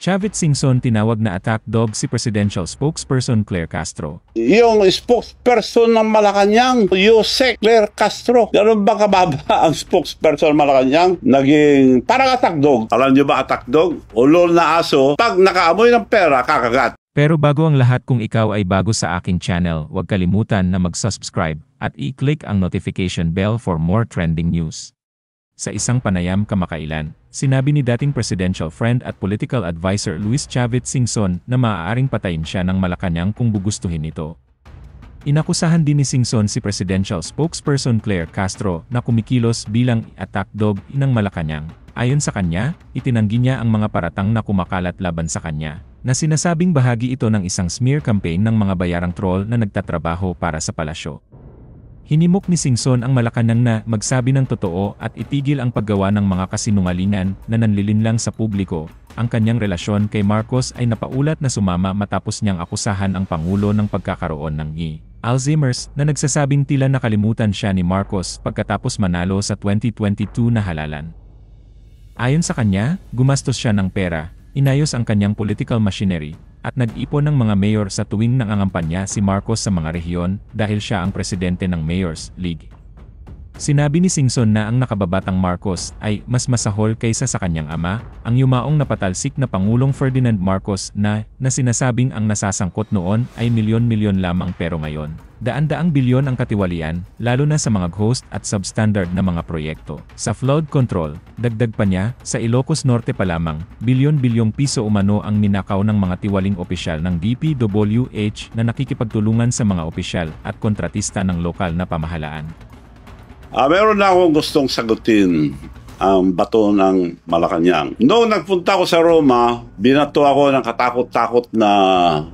Chavit Singson tinawag na attack dog si presidential spokesperson Claire Castro. Yung spokesperson ng Malacanang, Yusek Claire Castro. Ganun ba kababa ang spokesperson ng Malacanang? Naging parang attack dog. Alam niyo ba attack dog? Ulol na aso, pag nakaamoy ng pera, kakagat. Pero bago ang lahat, kung ikaw ay bago sa aking channel, huwag kalimutan na mag-subscribe at i-click ang notification bell for more trending news. Sa isang panayam kamakailan, sinabi ni dating presidential friend at political advisor Luis Chavit Singson na maaaring patayin siya ng Malacanang kung gugustuhin ito. Inakusahan din ni Singson si presidential spokesperson Claire Castro na kumikilos bilang attack dog ng Malacanang. Ayon sa kanya, itinanggi niya ang mga paratang na kumakalat laban sa kanya, na sinasabing bahagi ito ng isang smear campaign ng mga bayarang troll na nagtatrabaho para sa palasyo. Hinimok ni Singson ang Malacanang na magsabi ng totoo at itigil ang paggawa ng mga kasinungalingan na nanlilinlang sa publiko. Ang kanyang relasyon kay Marcos ay napaulat na sumama matapos niyang akusahan ang Pangulo ng pagkakaroon ng Alzheimer's na nagsasabing tila nakalimutan siya ni Marcos pagkatapos manalo sa 2022 na halalan. Ayon sa kanya, gumastos siya ng pera, inayos ang kanyang political machinery, at nag-ipon ng mga mayor sa tuwing nangangampanya si Marcos sa mga rehiyon dahil siya ang presidente ng Mayor's League. Sinabi ni Singson na ang nakababatang Marcos ay mas masahol kaysa sa kanyang ama, ang yumaong napatalsik na Pangulong Ferdinand Marcos na sinasabing ang nasasangkot noon ay milyon-milyon lamang pero ngayon, daan-daang bilyon ang katiwalian, lalo na sa mga host at substandard na mga proyekto. Sa flood control, dagdag pa niya, sa Ilocos Norte pa lamang, bilyon-bilyong piso umano ang ninakaw ng mga tiwaling opisyal ng DPWH na nakikipagtulungan sa mga opisyal at kontratista ng lokal na pamahalaan. Meron na akong gustong sagutin ang bato ng Malacanang. Noong nagpunta ako sa Roma, binato ako ng katakot-takot na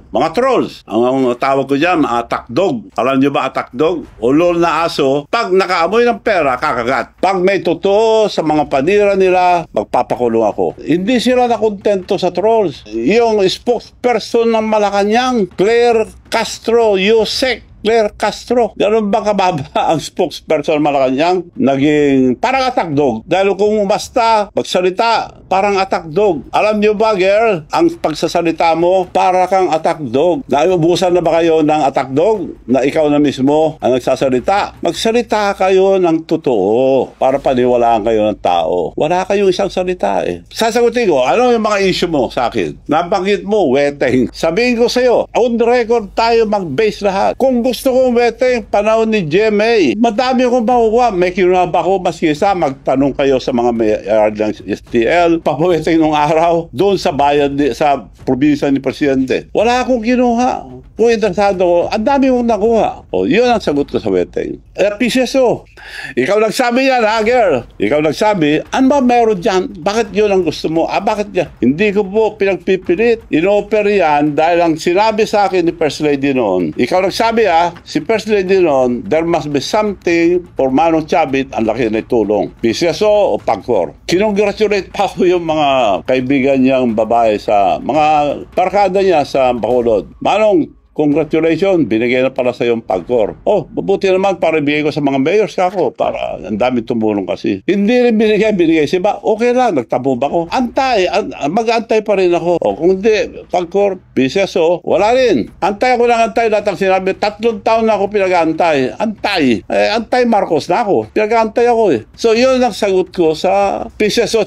mga trolls. Ang tawag ko dyan, attack dog. Alam niyo ba attack dog? Ulol na aso, pag nakaamoy ng pera, kakagat. Pag may totoo sa mga panira nila, magpapakulong ako. Hindi sila nakontento sa trolls. Yung spokesperson ng Malacanang, Claire Castro, Yusek Claire Castro. Ganun ba kababa ang spokesperson Malacanang? Naging parang attack dog. Dahil kung basta magsalita, parang attack dog. Alam niyo ba, girl, ang pagsasalita mo, para kang attack dog. Naubusan na ba kayo ng attack dog? Na ikaw na mismo ang nagsasalita? Magsalita kayo ng totoo para paniwalaan kayo ng tao. Wala kayong isang salita eh. Sasagutin ko, ano yung mga issue mo sa akin? Nabanggit mo, weteng. Sabihin ko sa'yo, on the record tayo mag-base lahat. Kung gusto kong weteng, panahon ni GMA, madami akong makukuha. May kinunab ako, maski isa, magtanong kayo sa mga may-ar ng STL, pabaweteng nung araw, doon sa bayan, sa probinsya ni Presidente. Wala akong kinuha. Kung interesado ko, ang dami mong nakuha. O, yun ang sagot ko sa weteng. PCSO, ikaw nagsabi yan, ha, girl? Ikaw nagsabi, ano ba meron dyan? Bakit yun ang gusto mo? Bakit yan? Hindi ko po pinagpipilit. In-offer yan dahil ang sinabi sa akin ni First Lady noon. Ikaw nagsabi, ha? Si First Lady noon, there must be something for Manong Chavit, ang laki na tulong. PCSO o PAGCOR. Kinongratulate pa ko yung mga kaibigan niyang babae sa mga barkada niya sa Bacolod. Manong, congratulations, binigay na pala sa yung PAGCOR. Oh, mabuti naman para ibigay ko sa mga mayors ako para ang dami tumulong kasi. Hindi rin binigay. Siba, okay lang, nagtabo ba ko? Antay, mag-antay pa rin ako. O kung hindi, PAGCOR, PCSO, wala rin. Antay ako ng antay, lahat ang sinabi, 3 taon na ako pinag-antay. Antay. Antay Marcos na ako. Pinag-antay ako eh. So yun ang sagot ko sa PCSO.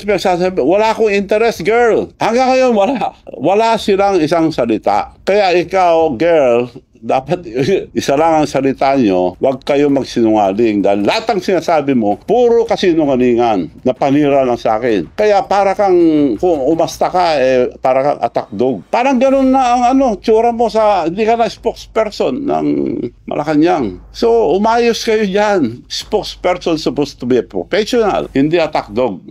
Wala akong interest, girl. Hanggang ngayon, wala. Wala silang isang salita. Kaya ikaw, girl, dapat isa lang ang salita nyo, huwag kayo magsinungaling dahil lahat ng sinasabi mo, puro kasinungalingan na panira lang sa akin. Kaya para kang, kung umasta ka, para kang attack dog. Parang ganun na ang tsura mo sa, hindi ka na spokesperson ng Malacanang. So, umayos kayo dyan. Spokesperson supposed to be a professional, hindi attack dog.